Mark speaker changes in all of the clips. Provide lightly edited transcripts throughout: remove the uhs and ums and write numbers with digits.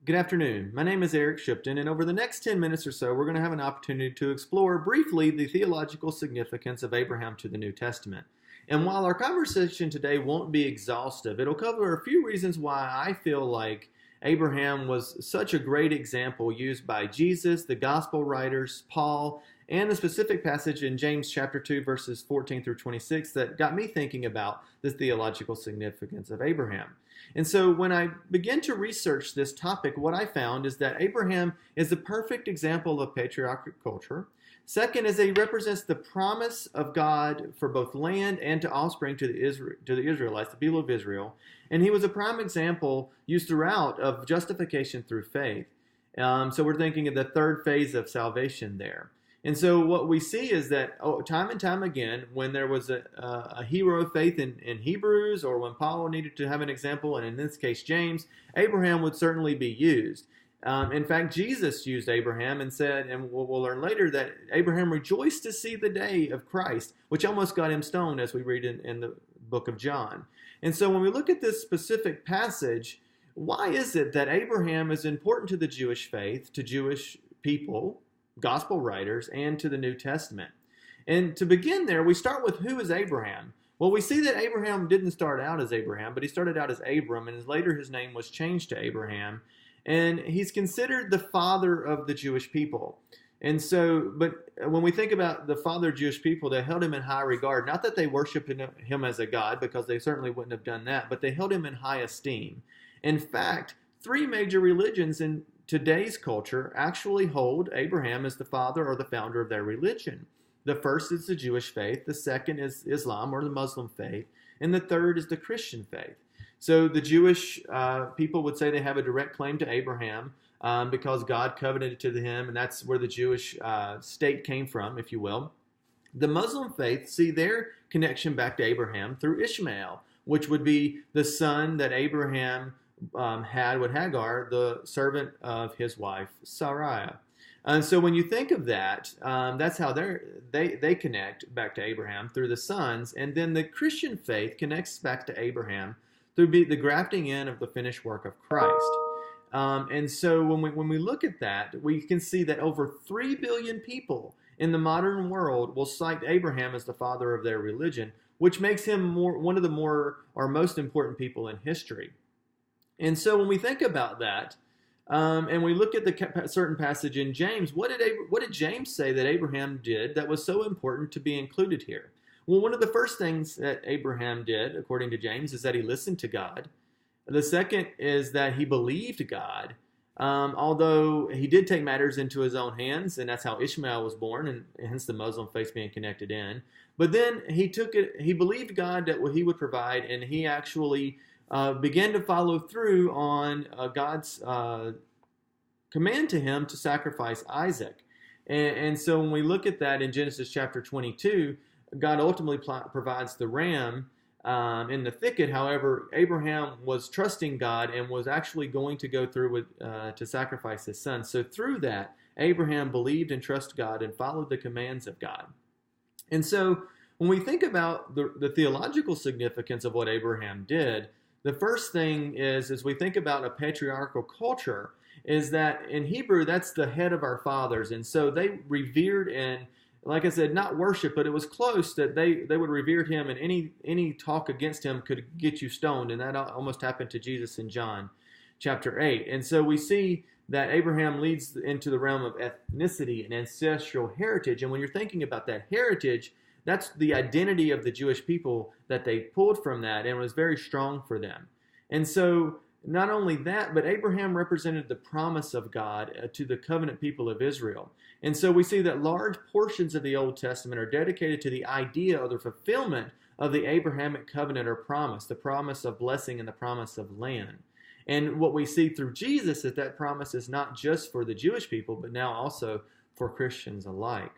Speaker 1: Good afternoon. My name is EShipton, and over the next 10 minutes or so, we're going to have an opportunity to explore briefly the theological significance of Abraham to the New Testament. And while our conversation today won't be exhaustive, it'll cover a few reasons why I feel like Abraham was such a great example used by Jesus, the gospel writers, Paul, and a specific passage in James chapter 2, verses 14 through 26 that got me thinking about the theological significance of Abraham. And so when I began to research this topic, what I found is that Abraham is the perfect example of patriarchal culture. Second is that he represents the promise of God for both land and to offspring to the Israelites, the people of Israel. And he was a prime example used throughout of justification through faith. So we're thinking of the third phase of salvation there. And so what we see is that time and time again, when there was a hero of faith in Hebrews, or when Paul needed to have an example, and in this case James, Abraham would certainly be used. In fact, Jesus used Abraham and said, and we'll learn later, that Abraham rejoiced to see the day of Christ, which almost got him stoned, as we read in the book of John. And so when we look at this specific passage, why is it that Abraham is important to the Jewish faith, to Jewish people, gospel writers, and to the New Testament? And to begin there, we start with, who is Abraham? Well, we see that Abraham didn't start out as Abraham, but he started out as Abram, and later his name was changed to Abraham. And he's considered the father of the Jewish people. And so, but when we think about the father of Jewish people, they held him in high regard. Not that they worshiped him as a god, because they certainly wouldn't have done that, but they held him in high esteem. In fact, three major religions in today's culture actually hold Abraham as the father or the founder of their religion. The first is the Jewish faith, the second is Islam or the Muslim faith, and the third is the Christian faith. So the Jewish people would say they have a direct claim to Abraham because God covenanted to him, and that's where the Jewish state came from, if you will. The Muslim faith see their connection back to Abraham through Ishmael, which would be the son that Abraham had with Hagar, the servant of his wife Sarai. And so when you think of that, that's how they connect back to Abraham through the sons. And then the Christian faith connects back to Abraham through the grafting in of the finished work of Christ. And so when we look at that, we can see that over 3 billion people in the modern world will cite Abraham as the father of their religion, which makes him one of the most important people in history. And so when we think about that, and we look at the certain passage in James, what did James say that Abraham did that was so important to be included here? Well, one of the first things that Abraham did, according to James, is that he listened to God. The second is that he believed God, although he did take matters into his own hands, and that's how Ishmael was born, and hence the Muslim faith being connected in. But then he believed God that he would provide, and he actually began to follow through on God's command to him to sacrifice Isaac. And so when we look at that in Genesis chapter 22, God ultimately provides the ram in the thicket. However, Abraham was trusting God and was actually going to go through to sacrifice his son. So through that, Abraham believed and trusted God and followed the commands of God. And so when we think about the theological significance of what Abraham did, the first thing is, as we think about a patriarchal culture, is that in Hebrew, that's the head of our fathers. And so they revered and, like I said, not worship, but it was close that they would revere him, and any talk against him could get you stoned. And that almost happened to Jesus in John chapter 8. And so we see that Abraham leads into the realm of ethnicity and ancestral heritage. And when you're thinking about that heritage, that's the identity of the Jewish people that they pulled from that, and it was very strong for them. And so not only that, but Abraham represented the promise of God to the covenant people of Israel. And so we see that large portions of the Old Testament are dedicated to the idea of the fulfillment of the Abrahamic covenant or promise, the promise of blessing and the promise of land. And what we see through Jesus is that promise is not just for the Jewish people, but now also for Christians alike.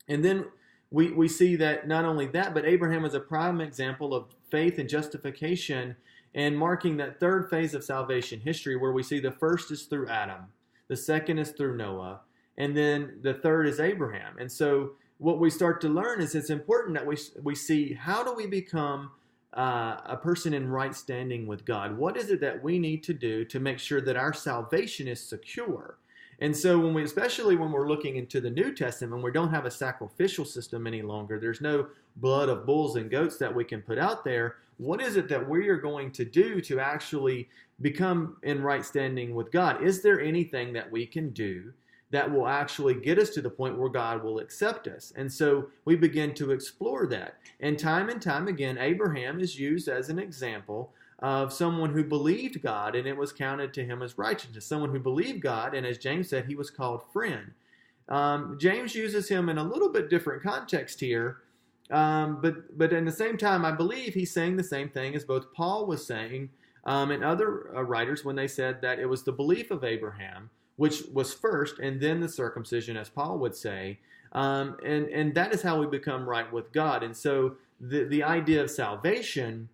Speaker 1: And then we see that not only that, but Abraham is a prime example of faith and justification, and marking that third phase of salvation history, where we see the first is through Adam, the second is through Noah, and then the third is Abraham. And so what we start to learn is it's important that we see, how do we become a person in right standing with God? What is it that we need to do to make sure that our salvation is secure? And so especially when we're looking into the New Testament, we don't have a sacrificial system any longer. There's no blood of bulls and goats that we can put out there. What is it that we are going to do to actually become in right standing with God? Is there anything that we can do that will actually get us to the point where God will accept us? And so we begin to explore that. And time again, Abraham is used as an example of someone who believed God and it was counted to him as righteousness. Someone who believed God, and as James said, he was called friend. James uses him in a little bit different context here, but in the same time, I believe he's saying the same thing as both Paul was saying and other writers when they said that it was the belief of Abraham, which was first, and then the circumcision, as Paul would say, and that is how we become right with God. And so the idea of salvation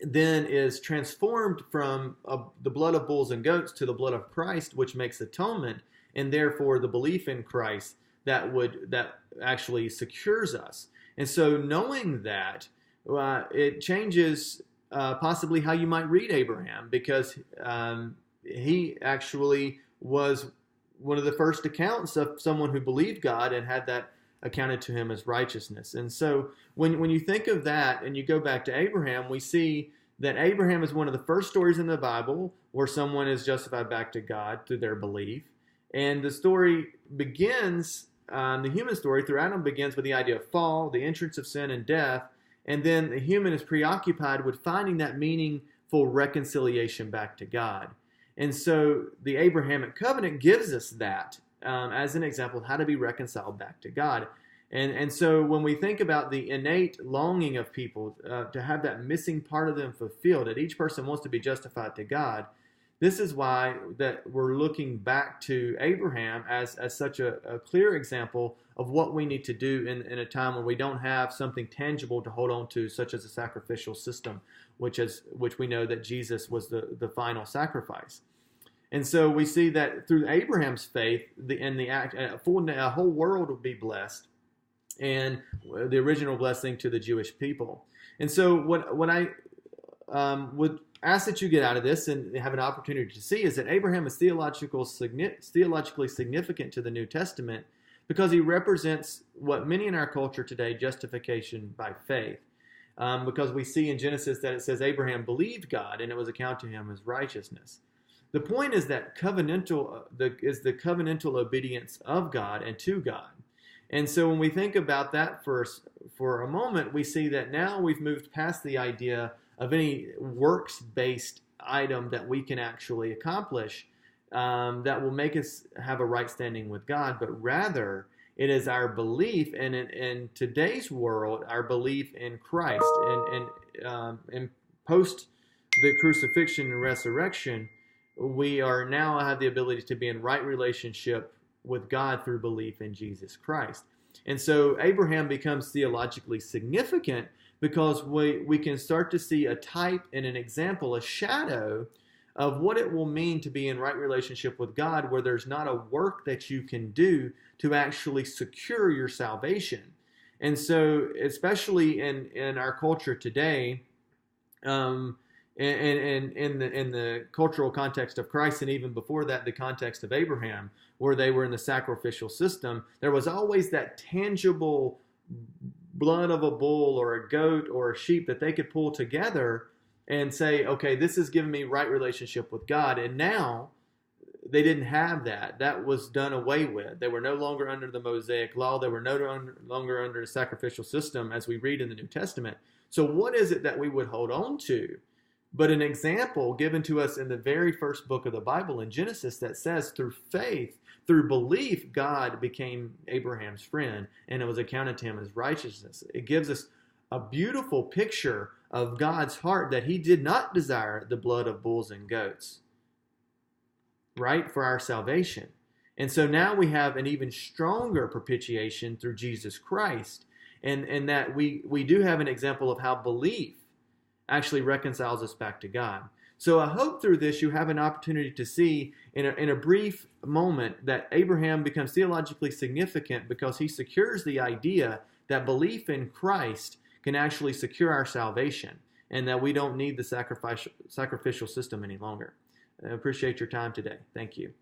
Speaker 1: then is transformed from the blood of bulls and goats to the blood of Christ, which makes atonement, and therefore the belief in Christ that actually secures us. And so knowing that, it changes possibly how you might read Abraham, because he actually was one of the first accounts of someone who believed God and had that accounted to him as righteousness. And so when you think of that and you go back to Abraham, we see that Abraham is one of the first stories in the Bible where someone is justified back to God through their belief. And the story begins, the human story through Adam begins with the idea of fall, the entrance of sin and death, and then the human is preoccupied with finding that meaningful reconciliation back to God. And so the Abrahamic covenant gives us that as an example of how to be reconciled back to God. And so when we think about the innate longing of people to have that missing part of them fulfilled, that each person wants to be justified to God, this is why that we're looking back to Abraham as such a clear example of what we need to do in a time when we don't have something tangible to hold on to, such as a sacrificial system, which we know that Jesus was the final sacrifice. And so we see that through Abraham's faith, a whole world will be blessed, and the original blessing to the Jewish people. And so what I would ask that you get out of this and have an opportunity to see is that Abraham is theologically significant to the New Testament because he represents what many in our culture today, justification by faith. Because we see in Genesis that it says Abraham believed God and it was accounted to him as righteousness. The point is that the covenantal obedience of God and to God. And so when we think about that for a moment, we see that now we've moved past the idea of any works-based item that we can actually accomplish that will make us have a right standing with God, but rather it is our belief, and in today's world, our belief in Christ. And post the crucifixion and resurrection, we are now have the ability to be in right relationship with God through belief in Jesus Christ. And so Abraham becomes theologically significant because we can start to see a type and an example, a shadow of what it will mean to be in right relationship with God, where there's not a work that you can do to actually secure your salvation. And so, especially in our culture today, and in the cultural context of Christ, and even before that, the context of Abraham, where they were in the sacrificial system, there was always that tangible blood of a bull or a goat or a sheep that they could pull together and say, okay, this has given me right relationship with God. And now they didn't have that. That was done away with. They were no longer under the Mosaic law. They were no longer under the sacrificial system as we read in the New Testament. So what is it that we would hold on to? But an example given to us in the very first book of the Bible in Genesis that says through faith, through belief, God became Abraham's friend and it was accounted to him as righteousness. It gives us a beautiful picture of God's heart that he did not desire the blood of bulls and goats, right, for our salvation. And so now we have an even stronger propitiation through Jesus Christ, and that we do have an example of how belief actually reconciles us back to God. So I hope through this you have an opportunity to see in a brief moment that Abraham becomes theologically significant because he secures the idea that belief in Christ can actually secure our salvation. and that we don't need the sacrificial system any longer. I appreciate your time today. Thank you.